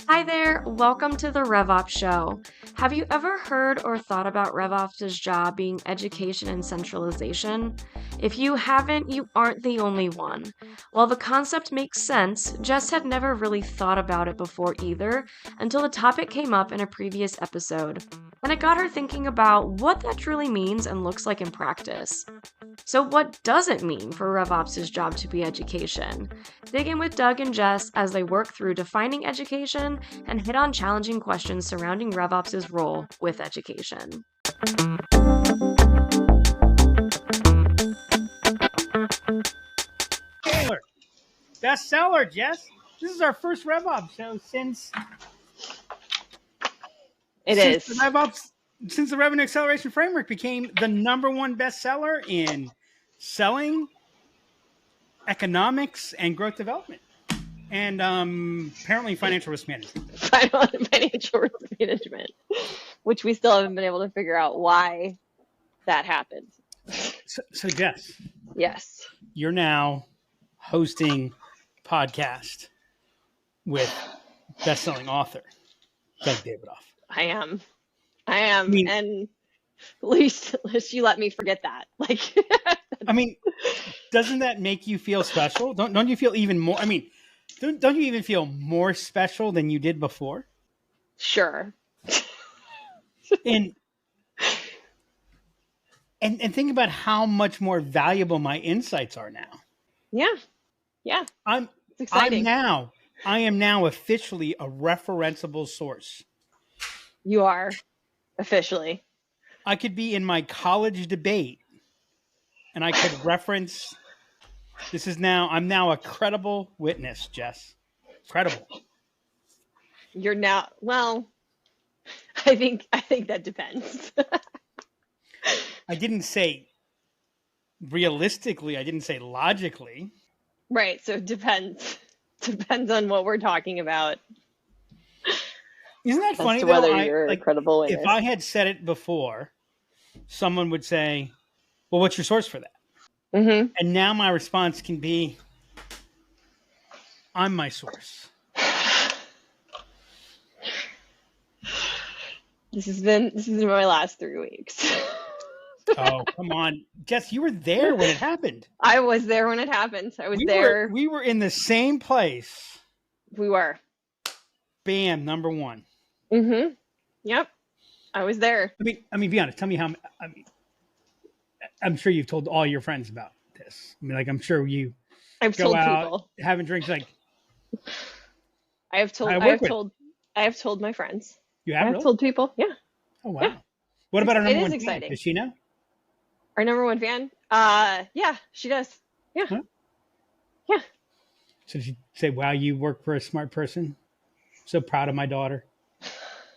Hi there, welcome to the RevOps show. Have you ever heard or thought about RevOps' job being education and centralization? If you haven't, you aren't the only one. While the concept makes sense, Jess had never really thought about it before either until the topic came up in a previous episode, and it got her thinking about what that truly means and looks like in practice. So, what does it mean for RevOps' job to be education? Dig in with Doug and Jess as they work through defining education and hit on challenging questions surrounding RevOps' role with education. Bestseller, Jess. This is our first RevOps show since the Revenue Acceleration Framework became the #1 bestseller in selling, economics, and growth development, and apparently financial risk management. Financial risk management, which we still haven't been able to figure out why that happened. So Jess, yes, you're now hosting a podcast with best-selling author Doug Davidoff. I am, and at least you let me forget that. Doesn't that make you feel special? Don't you feel even more? Don't you even feel more special than you did before? Sure. And think about how much more valuable my insights are now. Yeah. It's exciting. I am now officially a referenceable source. You are officially. I could be in my college debate and I could reference. I'm now a credible witness, Jess. Credible. You're now, well, I think that depends. I didn't say realistically. I didn't say logically. Right. So it depends. Depends on what we're talking about. Isn't that funny? Whether you're a credible witness. If I had said it before, someone would say, "Well, what's your source for that?" Mm-hmm. And now my response can be, "I'm my source." This has been my last 3 weeks. Oh, come on. Jess, you were there when it happened. I was there when it happened. We were in the same place. We were. Bam, #1. Mm-hmm. Yep. I was there. Be honest. Tell me how. I'm sure you've told all your friends about this. I'm sure you I've go told out people. Having drinks. I have told my friends. You have? I have told people. Yeah. Oh wow. Yeah. What about our #1 fan? Exciting. Does she know? Our #1 fan? Yeah, she does. Yeah. Huh? Yeah. So did she say, "Wow, you work for a smart person. So proud of my daughter."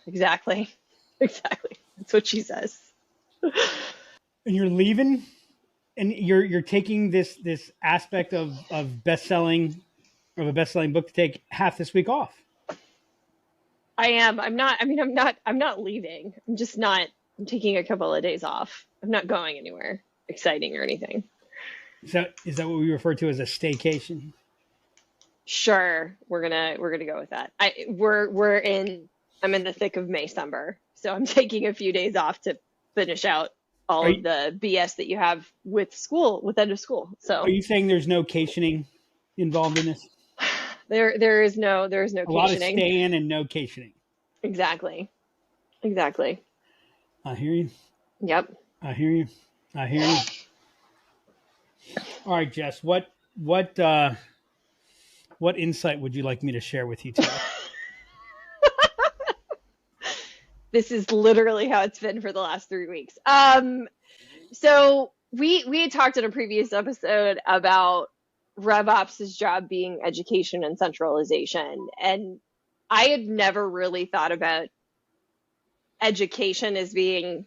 Exactly. That's what she says. And you're leaving, and you're taking this aspect of a best-selling book to take half this week off. I am. I'm not leaving. I'm just not. I'm taking a couple of days off. I'm not going anywhere exciting or anything. So is that what we refer to as a staycation? Sure, we're gonna go with that. I'm in the thick of May-summer, so I'm taking a few days off to finish out all of the BS that you have with end of school. So are you saying there's no cationing involved in this? There is no cationing. A lot of staying and no cationing. Exactly. I hear you. Yep. I hear you. All right, Jess, what insight would you like me to share with you today? This is literally how it's been for the last 3 weeks. So we had talked in a previous episode about RevOps' job being education and centralization, and I had never really thought about education as being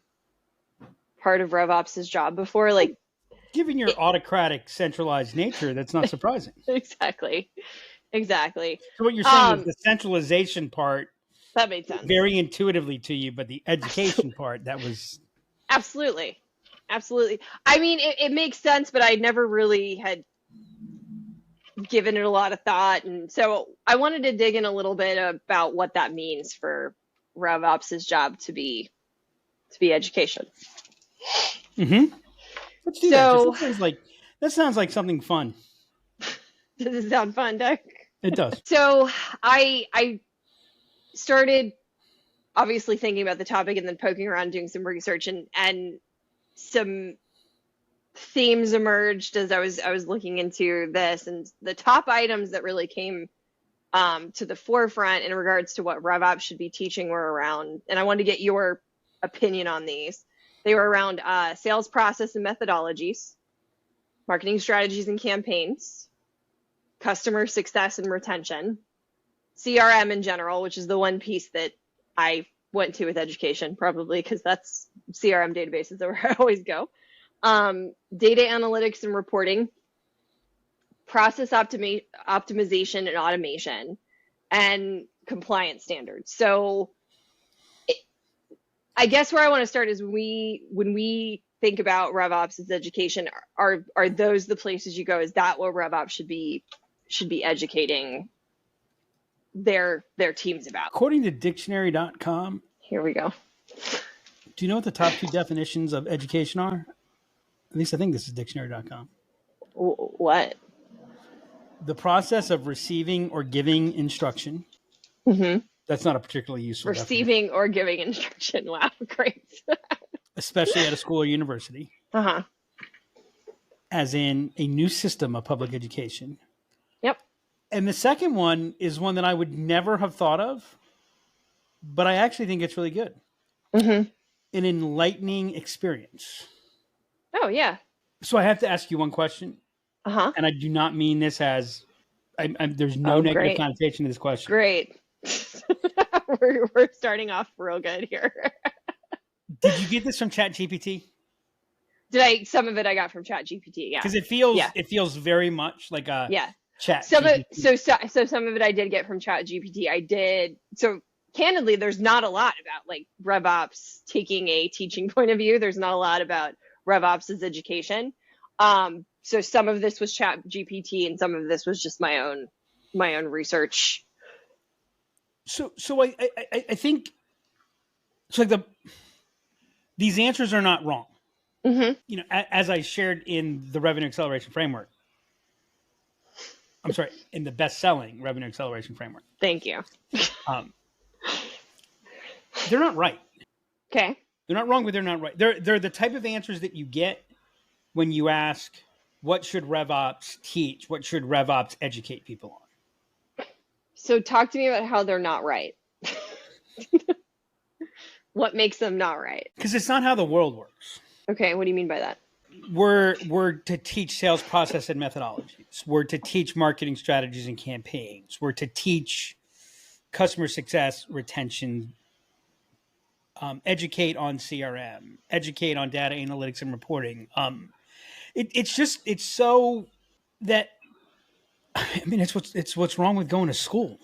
part of RevOps' job before. Given your autocratic, centralized nature, that's not surprising. Exactly. So what you're saying is the centralization part, that made sense very intuitively to you, but the education part, that was... Absolutely. I mean, it makes sense, but I never really had given it a lot of thought. And so I wanted to dig in a little bit about what that means for RevOps' job to be education. Mm-hmm. Let's do So, that. That sounds like something fun. Does it sound fun, Doug? It does. So I started obviously thinking about the topic and then poking around doing some research, and some themes emerged as I was looking into this, and the top items that really came to the forefront in regards to what RevOps should be teaching were around, and I wanted to get your opinion on these. They were around sales process and methodologies, marketing strategies and campaigns, customer success and retention, CRM in general, which is the one piece that I went to with education, probably because that's CRM databases are where I always go. Data analytics and reporting, process optimization and automation, and compliance standards. So I guess where I want to start is when we think about RevOps as education, are those the places you go? Is that what RevOps should be educating their teams about? According to dictionary.com, here we go. Do you know what the top 2 definitions of education are? At least I think this is dictionary.com. What? The process of receiving or giving instruction. Mm-hmm. That's not a particularly useful receiving definition. Or giving instruction. Wow, great. Especially at a school or university. Uh-huh. As in a new system of public education. Yep. And the second one is one that I would never have thought of, but I actually think it's really good. Mm-hmm. An enlightening experience. Oh, yeah. So I have to ask you one question. Uh-huh. And I do not mean this as, there's no negative connotation to this question. Great. we're starting off real good here. Did you get this from ChatGPT? Some of it I got from ChatGPT, yeah. Because it feels very much like a Chat. So some of it I did get from ChatGPT. So candidly, there's not a lot about like RevOps taking a teaching point of view. There's not a lot about RevOps as education. So some of this was ChatGPT and some of this was just my own research. So I think it's like these answers are not wrong. Mm-hmm. You know, as I shared in the revenue acceleration framework. I'm sorry, in the best-selling revenue acceleration framework. Thank you. They're not right. Okay. They're not wrong, but they're not right. They're the type of answers that you get when you ask, what should RevOps teach? What should RevOps educate people on? So talk to me about how they're not right. What makes them not right? Because it's not how the world works. Okay, what do you mean by that? We're to teach sales process and methodologies. We're to teach marketing strategies and campaigns. We're to teach customer success, retention, educate on CRM, educate on data analytics and reporting. It's so that, I mean, it's what's wrong with going to school,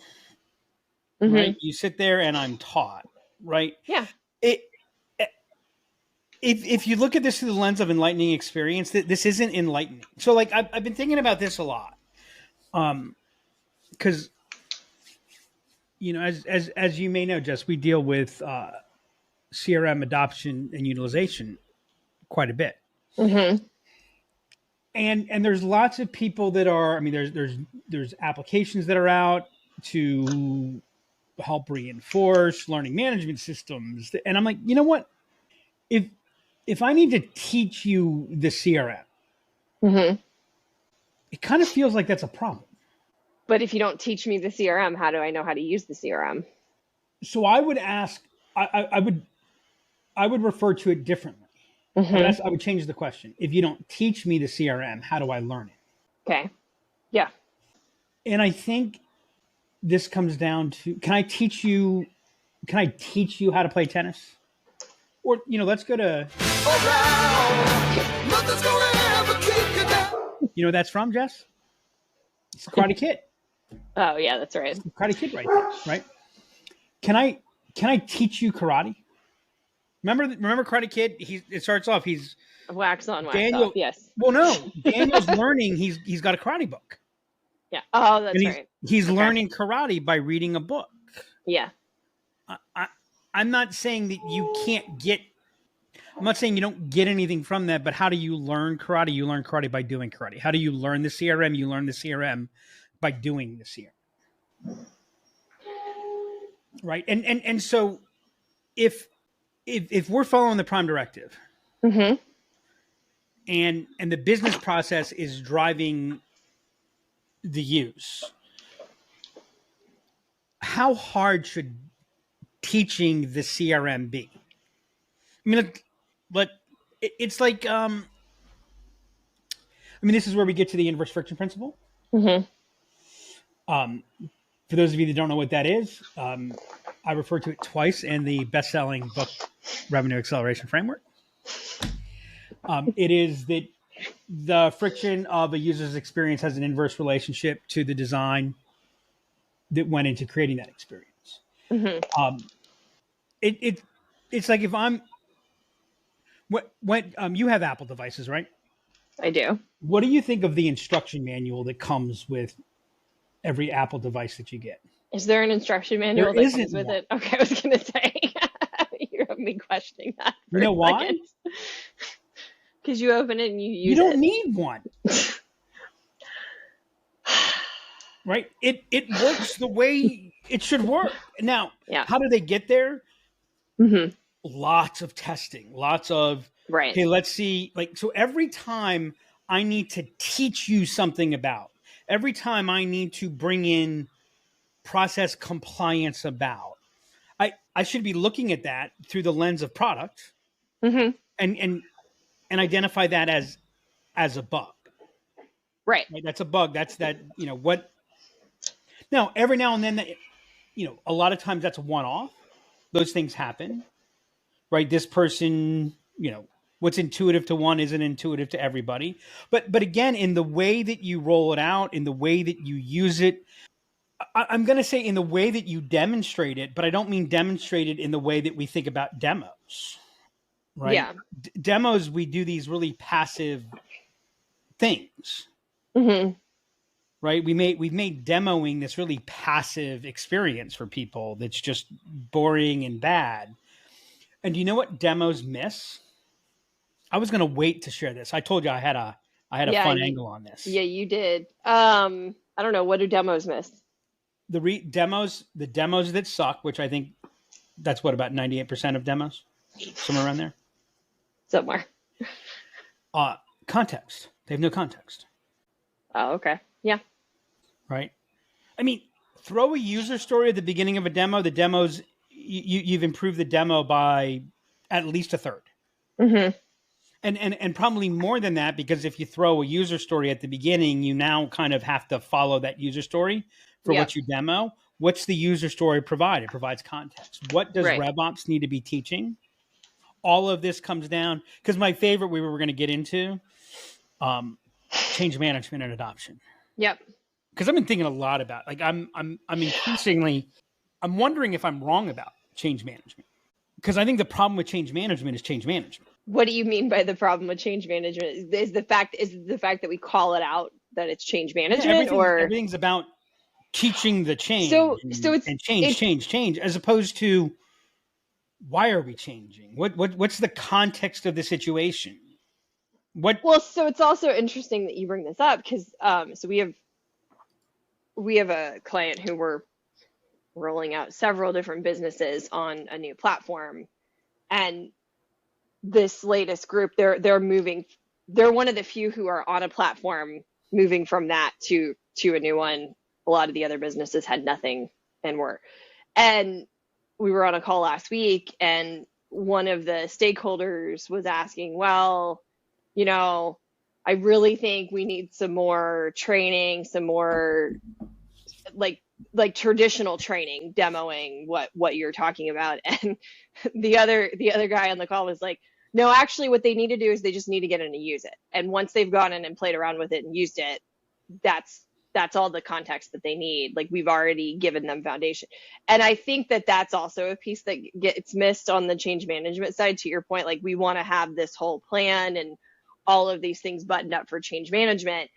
Mm-hmm. right? You sit there and I'm taught, right? Yeah. If you look at this through the lens of enlightening experience, this isn't enlightening. So like I've been thinking about this a lot, because you know, as you may know, Jess, we deal with CRM adoption and utilization quite a bit. Mm-hmm. And there's lots of people that are, I mean, there's applications that are out to help reinforce learning management systems. And I'm like, you know what? If I need to teach you the CRM, Mm-hmm. it kind of feels like that's a problem. But if you don't teach me the CRM, how do I know how to use the CRM? So I would ask, I would refer to it differently. Mm-hmm. I would change the question. If you don't teach me the CRM, how do I learn it? Okay. Yeah. And I think this comes down to, can I teach you how to play tennis? Or, you know, let's go to, you know what that's from, Jess? It's Karate Kid. Oh yeah, that's right. Karate Kid right there, right? Can I teach you karate? Remember Karate Kid? It starts off, he's Wax on, wax Daniel, off. Yes. Well, no, Daniel's learning. He's got a karate book. Yeah. Oh, that's And right. he's Okay. learning karate by reading a book. Yeah. I'm not saying that you can't get, I'm not saying you don't get anything from that, but how do you learn karate? You learn karate by doing karate. How do you learn the CRM? You learn the CRM by doing the CRM. Right. And so if we're following the prime directive, Mm-hmm. and the business process is driving the use, how hard should teaching the CRM be? I mean, but it's like, this is where we get to the inverse friction principle. Mm-hmm. For those of you that don't know what that is, I refer to it twice in the best-selling book, Revenue Acceleration Framework. It is that the friction of a user's experience has an inverse relationship to the design that went into creating that experience. Mm-hmm. It's like if I'm, when you have Apple devices, right? I do. What do you think of the instruction manual that comes with every Apple device that you get? Is there an instruction manual There that comes isn't with one. it? Okay, I was going to say. You have me questioning that. You know why? Because you open it and you use it. You don't need one. Right? It works the way it should work. Now, Yeah. how do they get there? Mm-hmm. Lots of testing, lots of, Right. okay, let's see. Like, so every time I need to teach you something about, every time I need to bring in process compliance about, I should be looking at that through the lens of product, Mm-hmm. and identify that as a bug. Right. Right? That's a bug. That's that, what. Now, every now and then, a lot of times that's a one-off. Those things happen, right? This person, what's intuitive to one isn't intuitive to everybody. But again, in the way that you roll it out, in the way that you use it, I'm going to say in the way that you demonstrate it, but I don't mean demonstrate it in the way that we think about demos, right? Yeah. Demos, we do these really passive things, Mm-hmm. right? We've made demoing this really passive experience for people that's just boring and bad. And do you know what demos miss? I was going to wait to share this. I told you I had a fun angle on this. Yeah, you did. I don't know. What do demos miss? The demos that suck, which I think that's what, about 98% of demos, somewhere around there. Somewhere. Context. They have no context. Oh, okay. Yeah. Right. I mean, throw a user story at the beginning of a demo. The demos, you've improved the demo by at least a third. Mm-hmm. And probably more than that, because if you throw a user story at the beginning, you now kind of have to follow that user story for what you demo. What's the user story provide? It provides context. What does RevOps need to be teaching? All of this comes down, because my favorite we were going to get into, change management and adoption. Yep. Because I've been thinking a lot about, like, I'm increasingly, I'm wondering if I'm wrong about change management. Because I think the problem with change management is change management. What do you mean by the problem with change management? Is the fact that we call it out that it's change management, or everything's about teaching the change? So it's change, as opposed to, why are we changing? What's the context of the situation? Well, so it's also interesting that you bring this up, because so we have a client who we're rolling out several different businesses on a new platform, and this latest group, they're moving. They're one of the few who are on a platform moving from that to a new one. A lot of the other businesses had nothing and we were on a call last week, and one of the stakeholders was asking, well, I really think we need some more training, some more like traditional training, demoing what you're talking about. And the other guy on the call was like, no, actually what they need to do is they just need to get in and use it. And once they've gone in and played around with it and used it, that's all the context that they need. Like, we've already given them foundation. And I think that that's also a piece that gets missed on the change management side, to your point. Like, we want to have this whole plan and all of these things buttoned up for change management.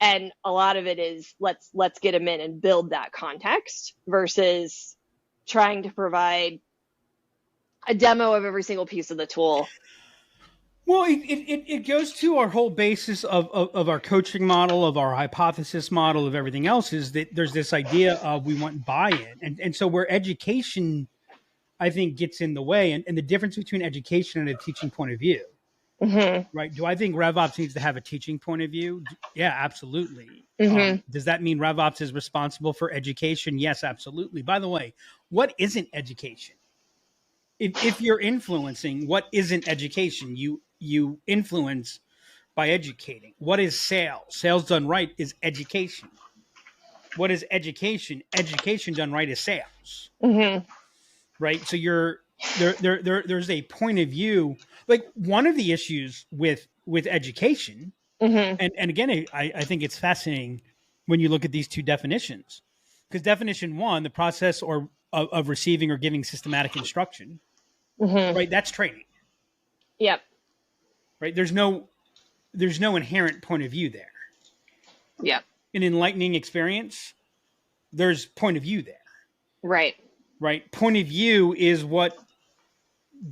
And a lot of it is let's get them in and build that context versus trying to provide a demo of every single piece of the tool. Well, it goes to our whole basis of our coaching model, of our hypothesis model, of everything else, is that there's this idea of we want buy-in. And so where education, I think, gets in the way, and the difference between education and a teaching point of view, right? Do I think RevOps needs to have a teaching point of view? Yeah, absolutely. Does that mean RevOps is responsible for education? Yes, absolutely. By the way, what isn't education? If you're influencing, what isn't education? You influence by educating. What is sales? Sales done right is education. What is education? Education done right is sales. Right? So there's a point of view. Like, one of the issues with education, and again, I think it's fascinating when you look at these two definitions, because definition one, the process of receiving or giving systematic instruction, right? That's training. Yep. Right? There's no inherent point of view there. Yep. An enlightening experience, there's point of view there. Right. Right? Point of view is what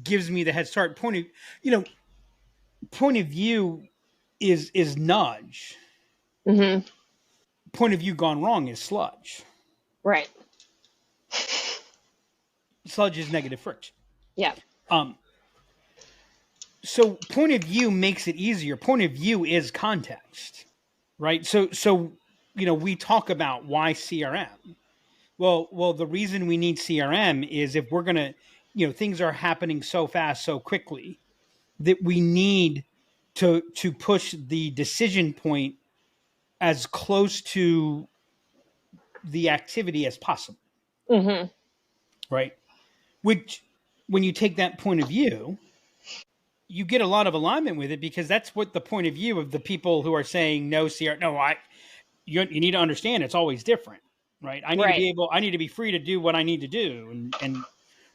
gives me the head start. Point of view is nudge. Point of view gone wrong is sludge. Right. Sludge is negative friction. Yeah. So point of view makes it easier. Point of view is context, right? So we talk about why CRM. Well, the reason we need CRM is if we're gonna, things are happening so fast, so quickly, that we need to push the decision point as close to the activity as possible. Right? Which, when you take that point of view, you get a lot of alignment with it, because that's what the point of view of the people who are saying no CR. No, you need to understand it's always different, right? I need to be free to do what I need to do. And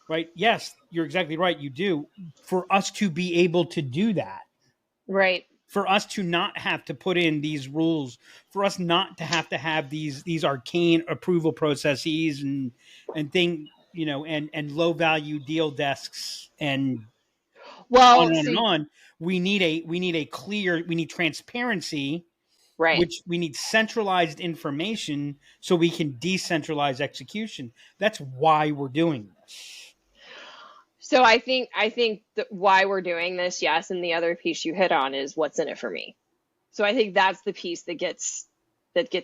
right. Yes, you're exactly right. You do. For us to be able to do that. Right. For us to not have to put in these rules, for us not to have these arcane approval processes and thing, and low value deal desks and on. We need transparency, right? Which we need centralized information so we can decentralize execution. That's why we're doing this. So I think that why we're doing this, yes, and the other piece you hit on is what's in it for me. So I think that's the piece that gets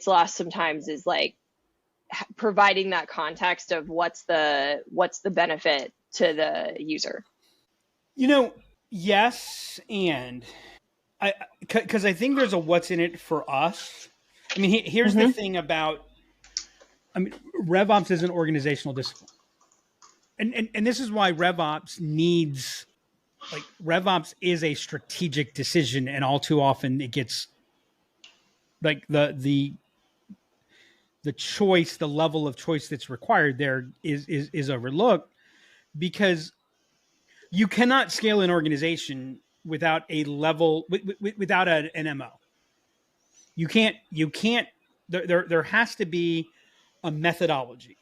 lost sometimes, is like providing that context of what's the benefit to the user. Yes, and because I think there's a what's in it for us. I mean, here's the thing about, RevOps is an organizational discipline. And this is why RevOps is a strategic decision, and all too often it gets like the choice, the level of choice that's required there is overlooked, because you cannot scale an organization without a level, without an MO. You can't, there has to be a methodology.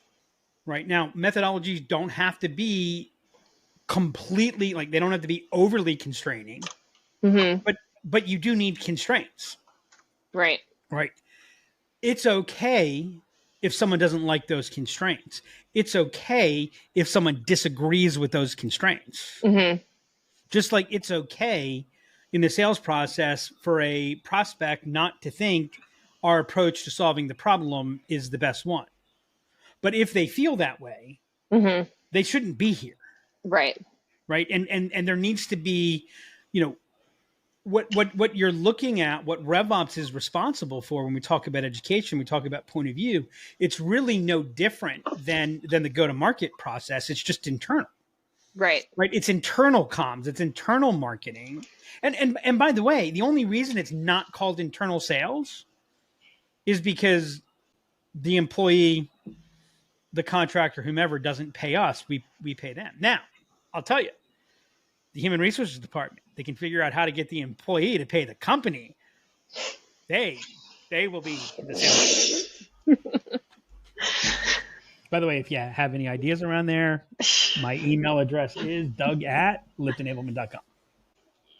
Right now, methodologies don't have to be completely, like, they don't have to be overly constraining, but you do need constraints. Right. Right. It's okay if someone doesn't like those constraints. It's okay if someone disagrees with those constraints. Just like it's okay in the sales process for a prospect not to think our approach to solving the problem is the best one. But if they feel that way, they shouldn't be here. Right. Right. And there needs to be, what you're looking at, what RevOps is responsible for when we talk about education, we talk about point of view, it's really no different than the go-to-market process. It's just internal. Right. Right. It's internal comms. It's internal marketing. And by the way, the only reason it's not called internal sales is because the employee, the contractor, whomever, doesn't pay us. We pay them. Now, I'll tell you, the human resources department, they can figure out how to get the employee to pay the company. They They will be the sales. By the way, if you have any ideas around there, my email address is doug@liptenablement.com.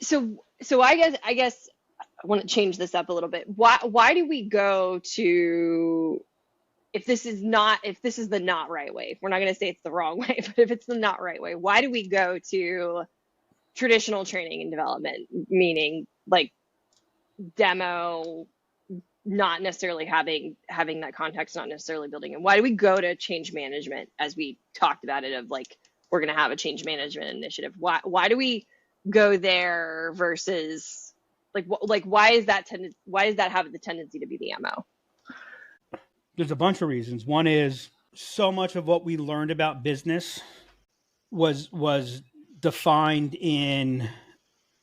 So I guess I want to change this up a little bit. Why do we go to, if this is the not right way, we're not going to say it's the wrong way, but if it's the not right way, why do we go to traditional training and development, meaning like demo, not necessarily having that context, not necessarily building it? Why do we go to change management, as we talked about it, of like, we're going to have a change management initiative? Why do we go there versus why does that have the tendency to be the MO? There's a bunch of reasons. One is so much of what we learned about business was defined in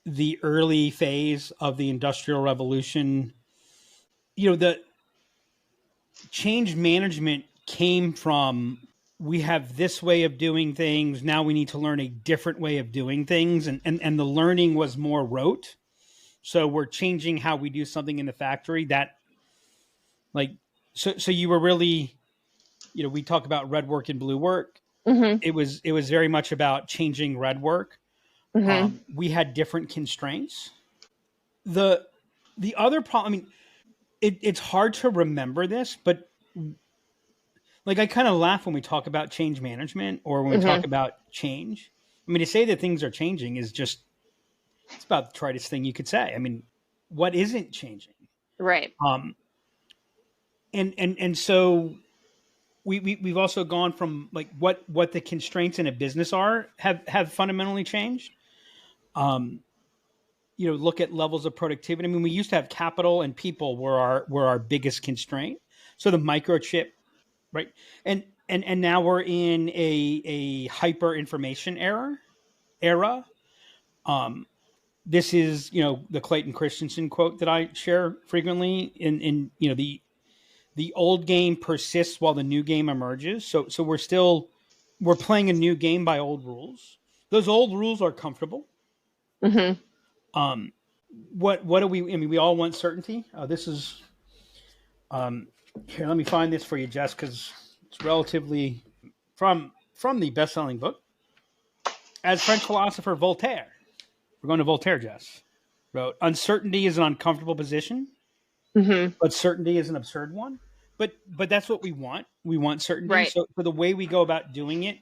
the early phase of the Industrial Revolution. The change management came from, we have this way of doing things. Now we need to learn a different way of doing things. And the learning was more rote. So we're changing how we do something in the factory so you were really, we talk about red work and blue work. Mm-hmm. It was very much about changing red work. Mm-hmm. We had different constraints. The other problem, it's hard to remember this, but like, I kind of laugh when we talk about change management or when we talk about change. To say that things are changing is just, it's about the tritest thing you could say. What isn't changing? Right. And so we've also gone from like what the constraints in a business have fundamentally changed. Look at levels of productivity. We used to have capital and people were our biggest constraint. So the microchip, right? And now we're in a hyper information era. This is, the Clayton Christensen quote that I share frequently in the old game persists while the new game emerges. So we're playing a new game by old rules. Those old rules are comfortable. Mm-hmm. What do we? We all want certainty. This is here. Let me find this for you, Jess, because it's relatively from the best-selling book. As French philosopher Voltaire, we're going to Voltaire, Jess, wrote, "Uncertainty is an uncomfortable position, but certainty is an absurd one." But that's what we want. We want certainty. Right. So the way we go about doing it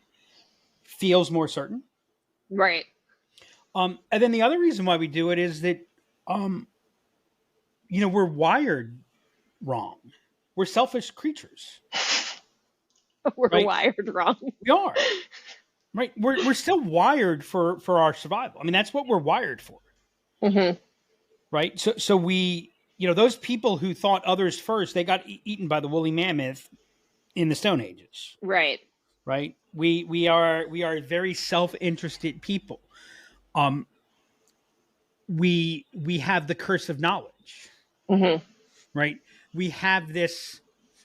feels more certain. Right. And then the other reason why we do it is that, we're wired wrong. We're selfish creatures. We're right? wired wrong. We are. Right. We're still wired for our survival. That's what we're wired for. Mm-hmm. Right. So we, those people who thought others first, they got eaten by the woolly mammoth in the Stone Ages. Right. Right. We are very self-interested people. We have the curse of knowledge. Mm-hmm. Right. We have this.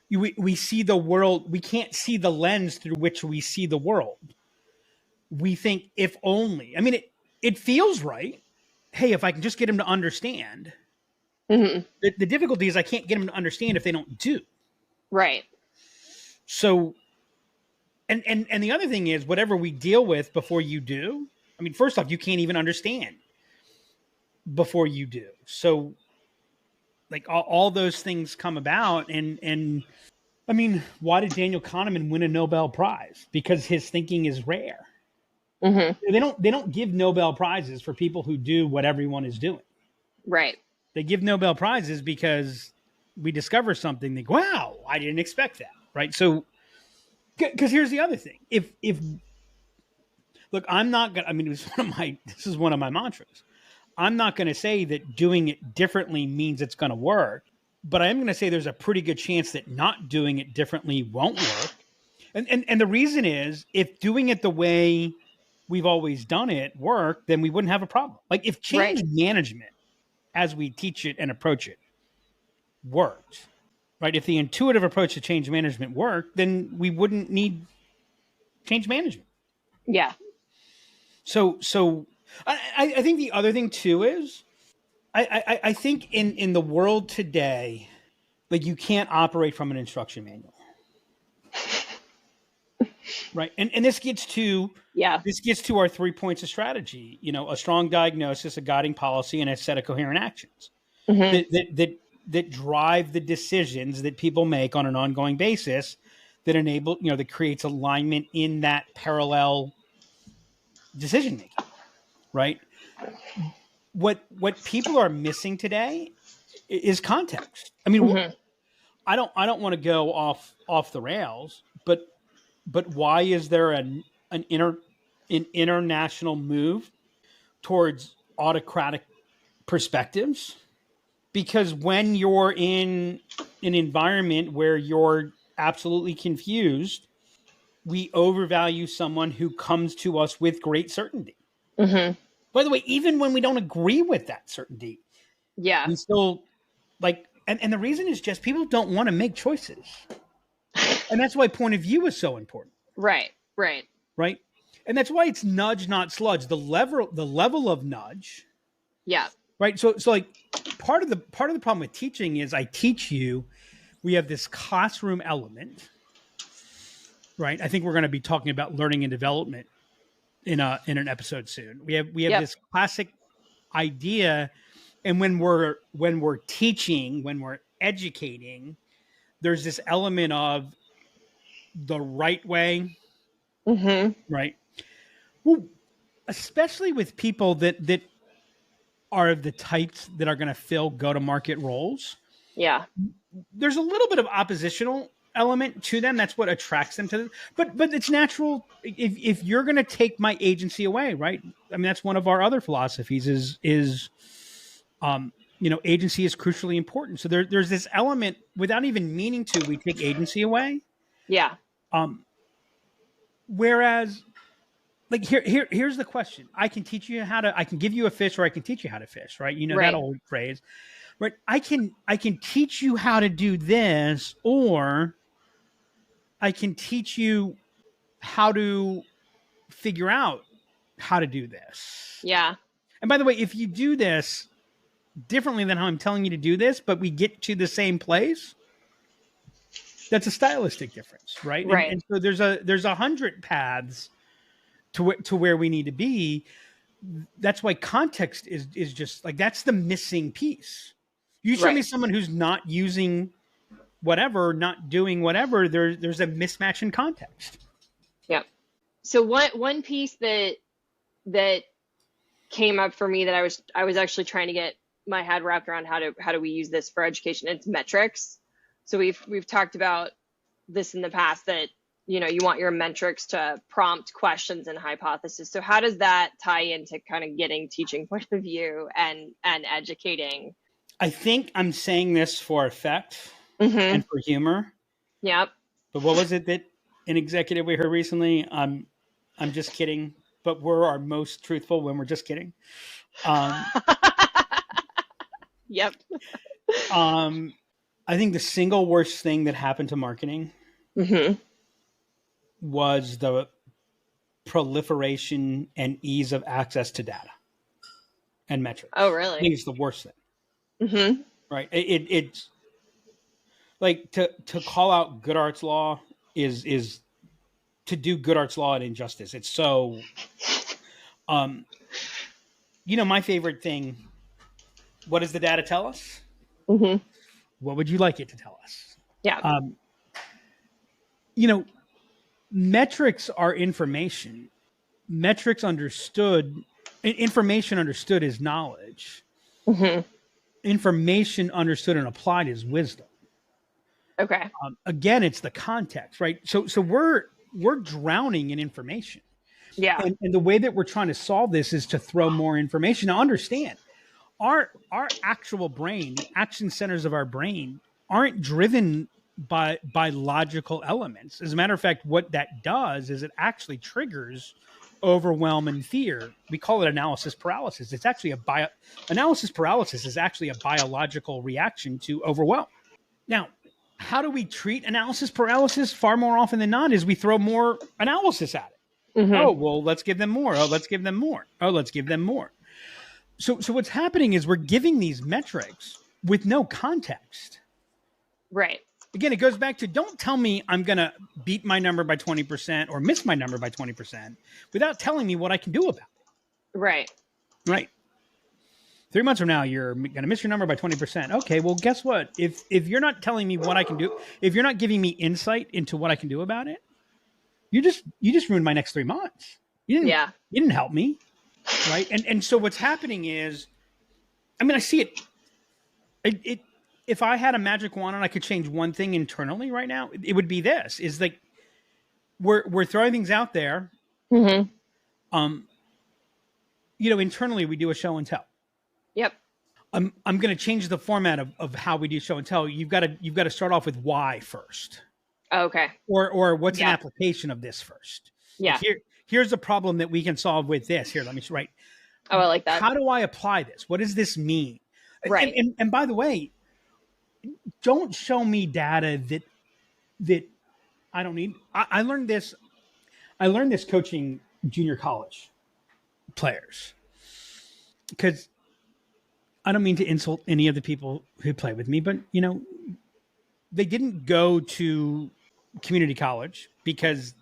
We see the world. We can't see the lens through which we see the world. We think, if only. It feels right. Hey, if I can just get him to understand. Mm-hmm. The difficulty is I can't get them to understand if they don't do. Right. So, and the other thing is, whatever we deal with before you do, first off, you can't even understand before you do. So, like, all those things come about. And why did Daniel Kahneman win a Nobel Prize? Because his thinking is rare. Mm-hmm. They don't give Nobel Prizes for people who do what everyone is doing. Right. They give Nobel Prizes because we discover something. They go, wow, I didn't expect that. Right. So, because here's the other thing. If look, I'm not going to, this is one of my mantras. I'm not going to say that doing it differently means it's going to work, but I am going to say there's a pretty good chance that not doing it differently won't work. And the reason is, if doing it the way we've always done it worked, then we wouldn't have a problem. Like, if change management, as we teach it and approach it, worked, right? If the intuitive approach to change management worked, then we wouldn't need change management. Yeah. So I think the other thing too is, I think in the world today, like you can't operate from an instruction manual. Right. And this gets to our 3 points of strategy, a strong diagnosis, a guiding policy, and a set of coherent actions that drive the decisions that people make on an ongoing basis that enable, that creates alignment in that parallel decision making. Right. What people are missing today is context. I mean, I don't want to go off the rails, but why is there an international move towards autocratic perspectives? Because when you're in an environment where you're absolutely confused, we overvalue someone who comes to us with great certainty. By the way, even when we don't agree with that certainty, we still and the reason is just people don't want to make choices. And that's why point of view is so important. Right. And that's why it's nudge, not sludge. The level of nudge. Yeah. Right. So like part of the problem with teaching is I teach you, we have this classroom element. Right. I think we're going to be talking about learning and development in an episode soon. We have this classic idea. And when we're teaching, when we're educating, there's this element of the right way. Right. Well, especially with people that are the types that are going to fill go-to-market roles. Yeah. There's a little bit of oppositional element to them. That's what attracts them to them. But it's natural if you're going to take my agency away, right? I mean, that's one of our other philosophies is agency is crucially important. So there's this element without even meaning to, we take agency away. Yeah. Whereas like here's the question. I can give you a fish or I can teach you how to fish, right? That old phrase, right? I can teach you how to do this, or I can teach you how to figure out how to do this. Yeah. And by the way, if you do this differently than how I'm telling you to do this, but we get to the same place, that's a stylistic difference, right? Right. And so there's 100 paths to where we need to be. That's why context is just like, that's the missing piece. You show me someone who's not using whatever, not doing whatever, there's a mismatch in context. Yeah. So one piece that came up for me that I was actually trying to get my head wrapped around how do we use this for education? It's metrics. So we've talked about this in the past that, you want your metrics to prompt questions and hypotheses. So how does that tie into kind of getting teaching point of view and educating? I think I'm saying this for effect and for humor. Yep. But what was it that an executive we heard recently? I'm just kidding, but we're our most truthful when we're just kidding. Yep. I think the single worst thing that happened to marketing was the proliferation and ease of access to data and metrics. Oh, really? I think it's the worst thing. Right. It's like to call out Goodhart's law is to do Goodhart's law an injustice. It's so, my favorite thing, what does the data tell us? What would you like it to tell us? Yeah. Metrics are information. Information understood is knowledge. Information understood and applied is wisdom. Okay. Again, it's the context, right? So we're drowning in information. Yeah. And the way that we're trying to solve this is to throw more information. Now, understand, our actual brain, the action centers of our brain, aren't driven by logical elements. As a matter of fact, what that does is it actually triggers overwhelm and fear. We call it analysis paralysis. It's actually analysis paralysis is actually a biological reaction to overwhelm. Now, how do we treat analysis paralysis? Far more often than not is we throw more analysis at it. Oh, well, let's give them more. Oh, let's give them more. Oh, let's give them more. So what's happening is we're giving these metrics with no context. Right. Again, it goes back to, don't tell me I'm going to beat my number by 20% or miss my number by 20% without telling me what I can do about it. Right. Right. 3 months from now, you're going to miss your number by 20%. Okay, well, guess what? If you're not telling me what I can do, if you're not giving me insight into what I can do about it, you just ruined my next 3 months. You didn't help me. Right. And so what's happening is, I mean, I see it. If I had a magic wand and I could change one thing internally right now, it would be this: is like we're throwing things out there. Mm-hmm. Internally we do a show and tell. Yep. I'm going to change the format of how we do show and tell. You've got to start off with why first. Okay. Or what's an application of this first? Yeah. Here's a problem that we can solve with this. Here, let me write. Oh, I like that. How do I apply this? What does this mean? Right. And by the way, don't show me data that I don't need. I learned this coaching junior college players, because I don't mean to insult any of the people who play with me, but they didn't go to community college because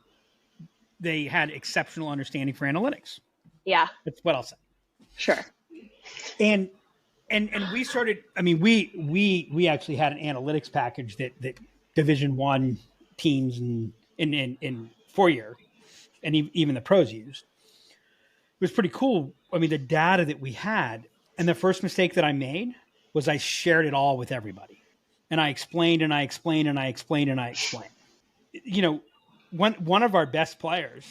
they had exceptional understanding for analytics. Yeah. That's what I'll say. Sure. And we started, I mean, we actually had an analytics package that Division I teams and in 4-year and even the pros used. It was pretty cool. I mean, the data that we had, and the first mistake that I made was I shared it all with everybody. And I explained and I explained and I explained and I explained. One of our best players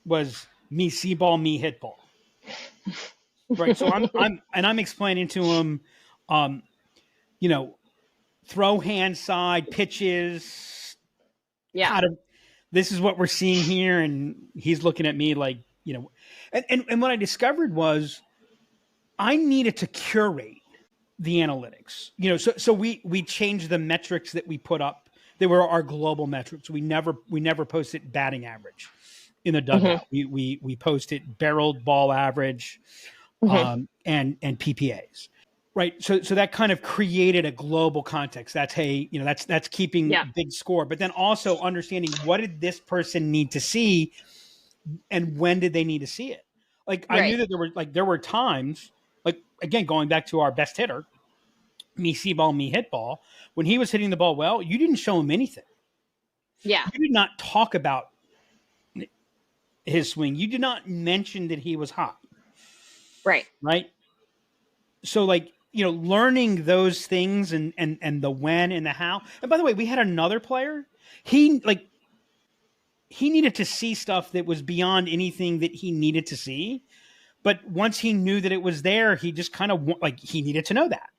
was me see ball, me hit ball. Right. So I'm explaining to him, throw hand side pitches. Yeah. This is what we're seeing here. And he's looking at me like, and what I discovered was I needed to curate the analytics, so we changed the metrics that we put up. They were our global metrics. We never posted batting average in the dugout. Mm-hmm. We posted barreled ball average, mm-hmm. and PPAs. Right. So that kind of created a global context. That's, hey, that's keeping big score, but then also understanding what did this person need to see and when did they need to see it? Like, right. I knew that there were times, like, again, going back to our best hitter, me see ball, me hit ball, when he was hitting the ball well, you didn't show him anything. Yeah. You did not talk about his swing. You did not mention that he was hot. Right. Right. So, like, learning those things and the when and the how. And by the way, we had another player. He needed to see stuff that was beyond anything that he needed to see. But once he knew that it was there, he just kind of he needed to know that.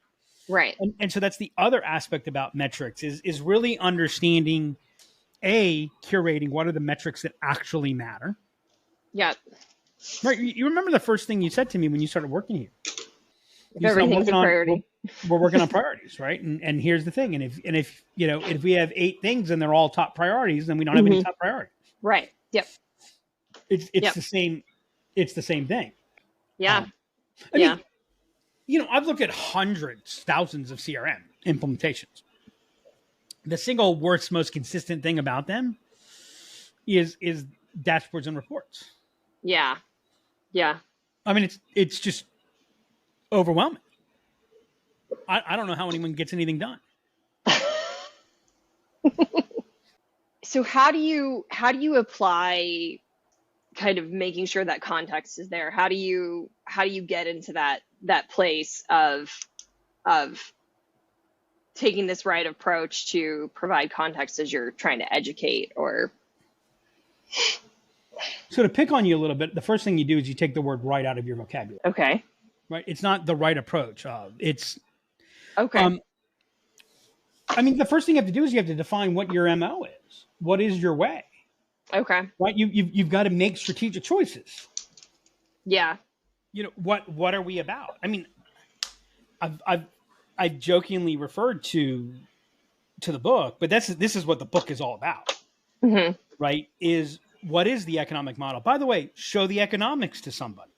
Right. And so that's the other aspect about metrics is really understanding, curating what are the metrics that actually matter. Yeah. Right. You remember the first thing you said to me when you started working here? Everything's a priority. We're working on priorities, right? And here's the thing. And if we have 8 things and they're all top priorities, then we don't have any top priorities. Right. Yep. It's the same. It's the same thing. Yeah. I mean, I've looked at hundreds, thousands of CRM implementations. The single worst, most consistent thing about them is dashboards and reports. Yeah. Yeah. I mean, it's just overwhelming. I don't know how anyone gets anything done. So how do you apply kind of making sure that context is there? How do you get into that place of taking this right approach to provide context as you're trying to educate? Or so to pick on you a little bit, the first thing you do is you take the word right out of your vocabulary. Okay. Right. It's not the right approach. It's okay. I mean, the first thing you have to do is you have to define what your MO is. What is your way? Okay. Right. You've got to make strategic choices. Yeah. What are we about? I mean, I've jokingly referred to the book, but this is what the book is all about. Mm-hmm. Right. What is the economic model? By the way, show the economics to somebody.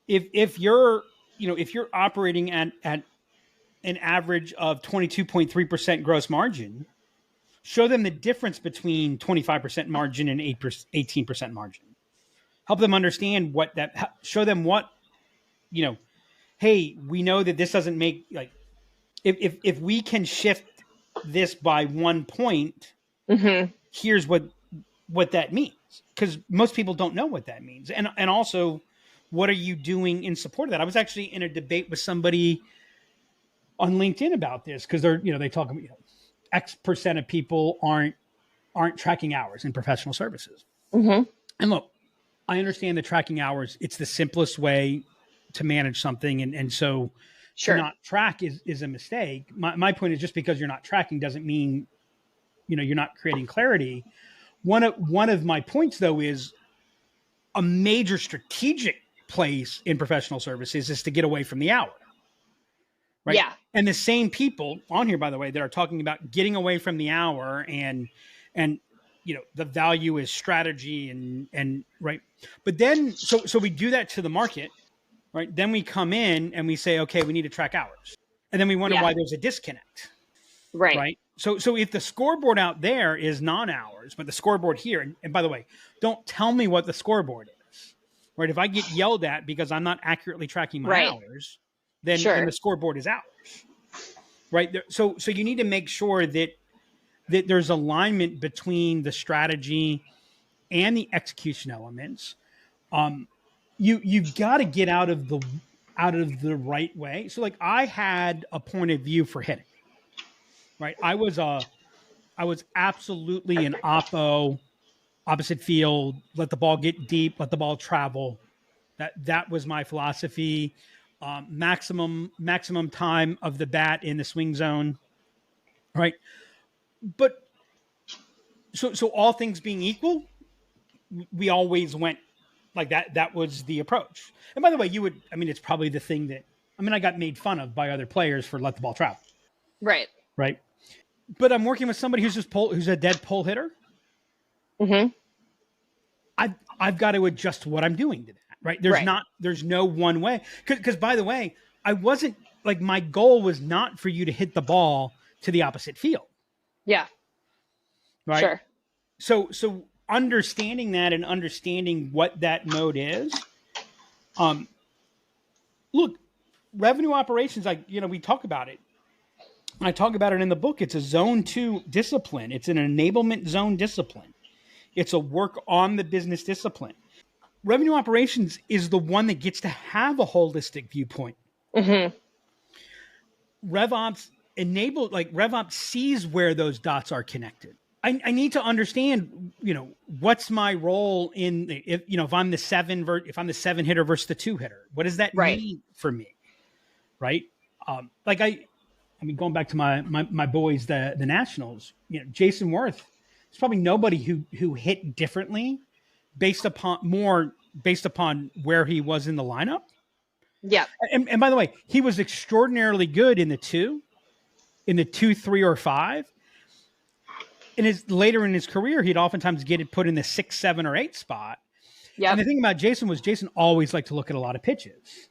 If you're operating at an average of 22.3% gross margin, show them the difference between 25% margin and 18% margin. Help them understand what that, show them what, hey, we know that this doesn't make, like, if we can shift this by 1 point, here's what that means. Because most people don't know what that means. And also, what are you doing in support of that? I was actually in a debate with somebody on LinkedIn about this, because they talk about, X percent of people aren't tracking hours in professional services. And look, I understand the tracking hours. It's the simplest way to manage something. And so to not track is a mistake. My point is, just because you're not tracking doesn't mean, you're not creating clarity. One of my points, though, is a major strategic place in professional services is to get away from the hour. Right. Yeah. And the same people on here, by the way, that are talking about getting away from the hour and the value is strategy and right. But then, so we do that to the market, right? Then we come in and we say, okay, we need to track hours. And then we wonder why there's a disconnect. Right. So if the scoreboard out there is non-hours, but the scoreboard here, and by the way, don't tell me what the scoreboard is, right? If I get yelled at because I'm not accurately tracking my hours, then the scoreboard is hours, right? So you need to make sure that there's alignment between the strategy and the execution elements. You've got to get out of the right way. So, like, I had a point of view for hitting, right? I was absolutely an opposite field. Let the ball get deep. Let the ball travel. That was my philosophy. Maximum time of the bat in the swing zone, right? But so all things being equal, we always went like that. That was the approach. And by the way, it's probably the thing that, I got made fun of by other players for let the ball travel. Right. But I'm working with somebody who's a dead pull hitter. I've got to adjust what I'm doing to that. Right. There's no one way. Because by the way, I wasn't, like, my goal was not for you to hit the ball to the opposite field. Yeah. Right. Sure. So understanding that and understanding what that mode is. Look, revenue operations, we talk about it. I talk about it in the book. It's a zone 2 discipline. It's an enablement zone discipline. It's a work on the business discipline. Revenue operations is the one that gets to have a holistic viewpoint. RevOps RevOps sees where those dots are connected. I need to understand, what's my role if I'm the seven hitter versus the 2 hitter. What does that mean for me? Right. Going back to my boys, the Nationals, Jason Worth, there's probably nobody who hit differently based upon where he was in the lineup. Yeah. And by the way, he was extraordinarily good in the 2, 3, or 5. Later in his career, he'd oftentimes get it put in the 6, 7, or 8 spot. Yeah. And the thing about Jason was Jason always liked to look at a lot of pitches.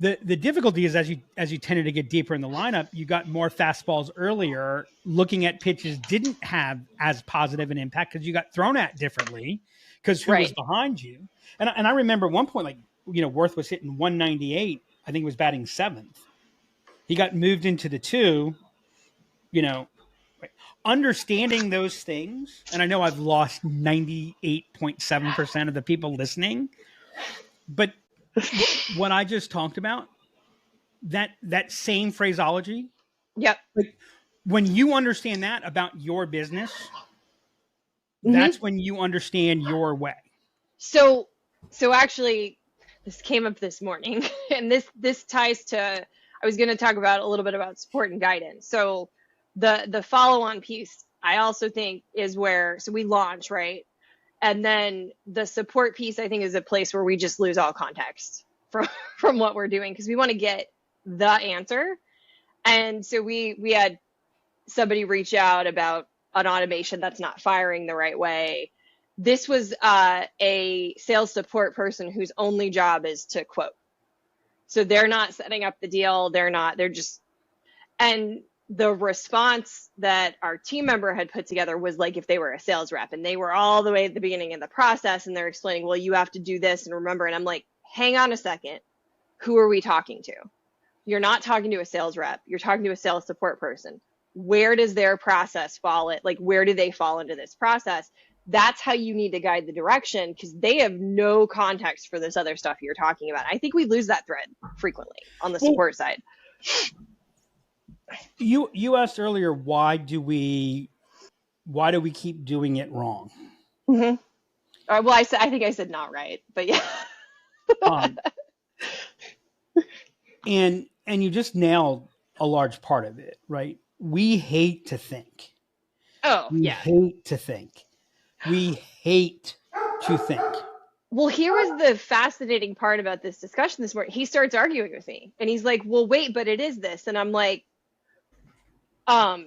The difficulty is as you tended to get deeper in the lineup, you got more fastballs earlier. Looking at pitches didn't have as positive an impact because you got thrown at differently because who was behind you. And I remember at one point, Worth was hitting 198. I think he was batting 7th. He got moved into the 2, understanding those things. And I know I've lost 98.7% of the people listening, but what I just talked about, that same phraseology. Yep. Like, when you understand that about your business, that's when you understand your way. So actually, this came up this morning, and this ties to, I was going to talk about a little bit about support and guidance. So the follow-on piece, I also think, is where, so we launch, right? And then the support piece, I think, is a place where we just lose all context from what we're doing, because we want to get the answer. And so we had somebody reach out about an automation that's not firing the right way. This was a sales support person whose only job is to quote. So they're not setting up the deal. They're just And the response that our team member had put together was like if they were a sales rep and they were all the way at the beginning of the process and they're explaining, well, you have to do this and remember. And I'm like, hang on a second. Who are we talking to? You're not talking to a sales rep. You're talking to a sales support person. Where does their process fall at? Like, where do they fall into this process? That's how you need to guide the direction, because they have no context for this other stuff you're talking about. I think we lose that thread frequently on the support side. You asked earlier, why do we keep doing it wrong? Mm-hmm. Well, I think I said not right, but yeah. And you just nailed a large part of it, right? We hate to think. Oh, we yeah. hate to think. We hate to think. Well, here was the fascinating part about this discussion this morning. He starts arguing with me, and he's like, "Well, wait, but it is this," and I'm like, I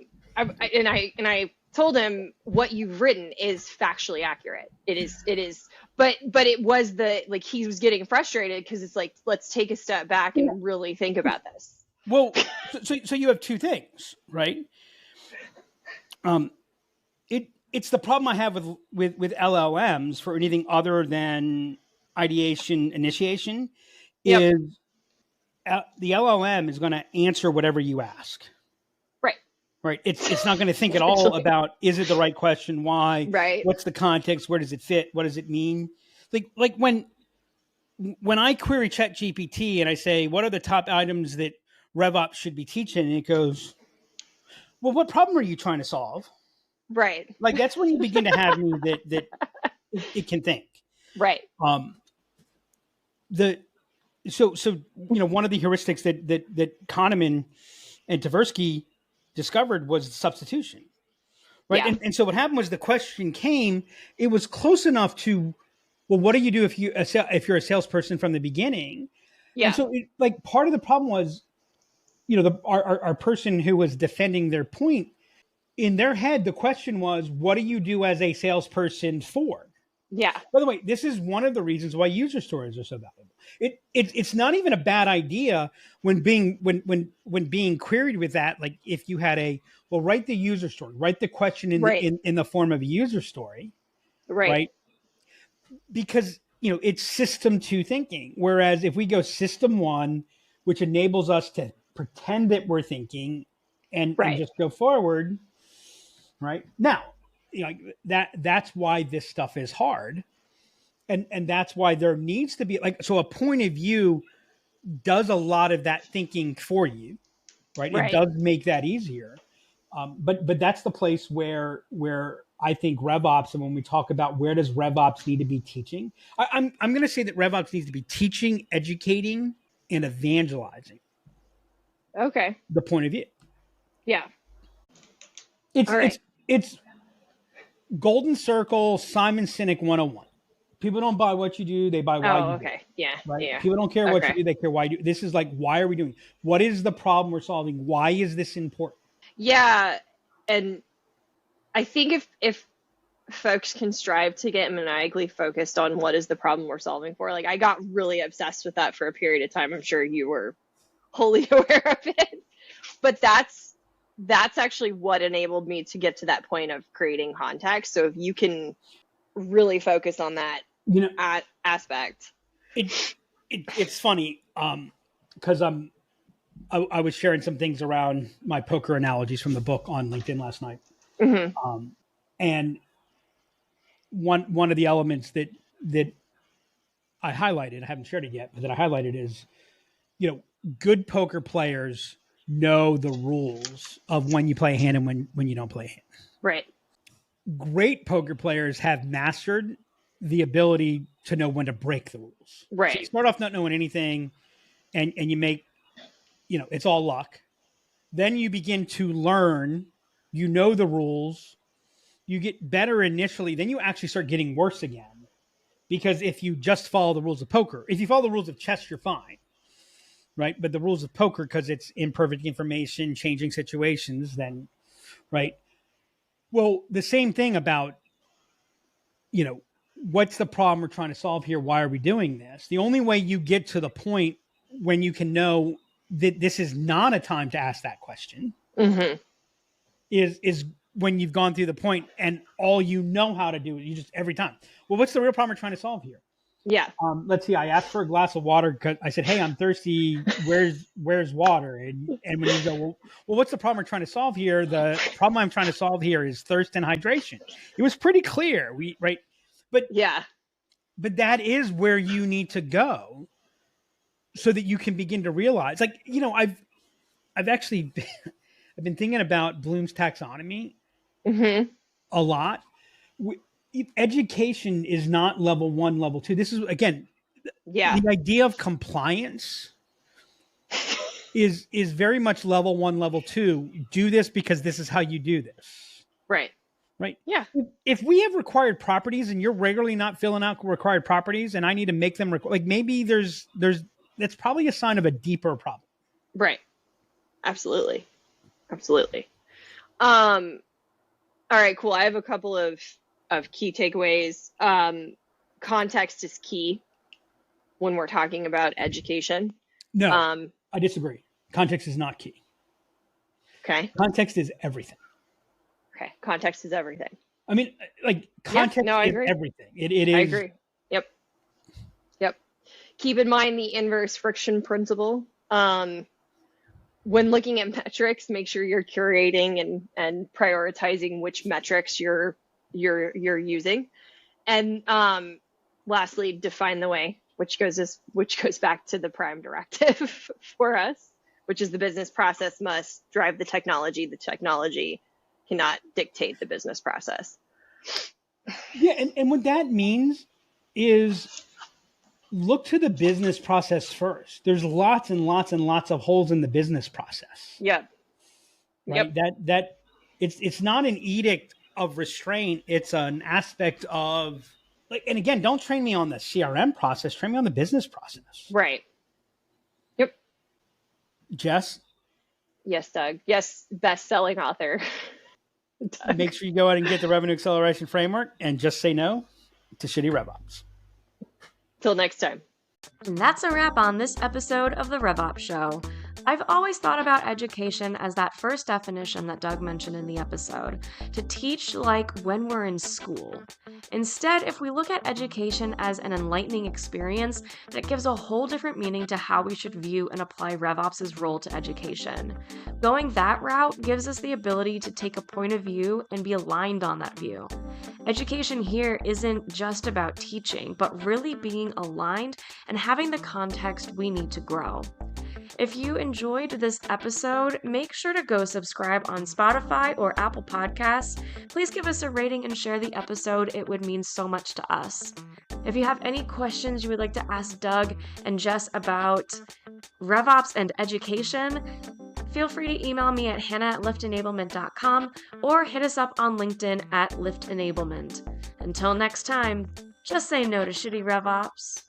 told him what you've written is factually accurate. It is, but it was he was getting frustrated because it's like, let's take a step back and really think about this. Well, so you have two things, right? It's the problem I have with LLMs for anything other than ideation initiation. Yep. Is the LLM is going to answer whatever you ask. Right. It's not going to think at all about, is it the right question? Why? Right. What's the context? Where does it fit? What does it mean? Like when I query ChatGPT and I say, what are the top items that RevOps should be teaching? And it goes, well, what problem are you trying to solve? Right. Like, that's when you begin to have me that it can think. Right. So one of the heuristics that Kahneman and Tversky discovered was substitution, right? Yeah. And so what happened was the question came, it was close enough to, well, what do you do if you're a salesperson from the beginning? Yeah. And so part of the problem was, our person who was defending their point, in their head, the question was, what do you do as a salesperson for? Yeah. By the way, this is one of the reasons why user stories are so valuable. It's not even a bad idea when being queried with that. Like, if you had write the user story, write the question in the form of a user story, right? Because it's system 2 thinking. Whereas if we go system 1, which enables us to pretend that we're thinking and just go forward, right? Now, that's why this stuff is hard. And that's why there needs to be so a point of view does a lot of that thinking for you, right? It does make that easier. But that's the place where I think RevOps, and when we talk about where does RevOps need to be teaching, I'm going to say that RevOps needs to be teaching, educating, and evangelizing. Okay. The point of view. Yeah. It's Golden Circle, Simon Sinek 101. People don't buy what you do, they buy why you do. Okay. Yeah. Right? Yeah. People don't care what you do, they care why you do. This is like, why are we doing? What is the problem we're solving? Why is this important? Yeah. And I think if folks can strive to get maniacally focused on what is the problem we're solving for, I got really obsessed with that for a period of time. I'm sure you were wholly aware of it. But that's actually what enabled me to get to that point of creating context. So if you can really focus on that aspect. It's funny because I was sharing some things around my poker analogies from the book on LinkedIn last night. Mm-hmm. And one of the elements that I highlighted, I haven't shared it yet, but that I highlighted is, good poker players know the rules of when you play a hand and when you don't play a hand. Right. Great poker players have mastered the ability to know when to break the rules. Right. So you start off not knowing anything and you make, it's all luck. Then you begin to learn, the rules, you get better initially, then you actually start getting worse again. Because if you just follow the rules of poker, if you follow the rules of chess, you're fine. Right. But the rules of poker, because it's imperfect information, changing situations, then, right. Well, the same thing about, what's the problem we're trying to solve here? Why are we doing this? The only way you get to the point when you can know this is not a time to ask that question Mm-hmm. is when you've gone through the point and all you know how to do, you just every time. Well, what's the real problem we're trying to solve here? Yeah. Let's see. I asked for a glass of water because I said, "Hey, I'm thirsty. Where's water?" And when you go, well, what's the problem we're trying to solve here? The problem I'm trying to solve here is thirst and hydration. It was pretty clear. But that is where you need to go so that you can begin to realize. Like, I've actually I've been thinking about Bloom's taxonomy a lot. Education is not level 1, level 2. This is, again, the idea of compliance is very much level 1, level 2. Do this because this is how you do this. Right. Yeah. If we have required properties and you're regularly not filling out required properties and I need to make them maybe there's that's probably a sign of a deeper problem. Right. Absolutely. All right, cool. I have a couple of key takeaways. Context is key when we're talking about education. No, I disagree. Context is not key. Okay. Context is everything. Okay. Context is everything. I mean, context is everything. It is. I agree. Yep. Keep in mind the inverse friction principle. When looking at metrics, make sure you're curating and prioritizing which metrics you're using. And lastly, define the way, which goes back to the prime directive for us, which is the business process must drive the technology. The technology cannot dictate the business process. Yeah, and what that means is look to the business process first. There's lots and lots and lots of holes in the business process. Yeah. Right. Yep. That it's not an edict of restraint. It's an aspect of and again, don't train me on the CRM process. Train me on the business process. Right. Yep. Jess. Yes, Doug. Yes, best-selling author. Doug. Make sure you go out and get the revenue acceleration framework and just say no to shitty RevOps. Till next time. And that's a wrap on this episode of the RevOps Show. I've always thought about education as that first definition that Doug mentioned in the episode, to teach like when we're in school. Instead, if we look at education as an enlightening experience, that gives a whole different meaning to how we should view and apply RevOps' role to education. Going that route gives us the ability to take a point of view and be aligned on that view. Education here isn't just about teaching, but really being aligned and having the context we need to grow. If you enjoyed this episode, make sure to go subscribe on Spotify or Apple Podcasts. Please give us a rating and share the episode. It would mean so much to us. If you have any questions you would like to ask Doug and Jess about RevOps and education, feel free to email me at hannah@liftenablement.com or hit us up on LinkedIn at Lift Enablement. Until next time, just say no to shitty RevOps.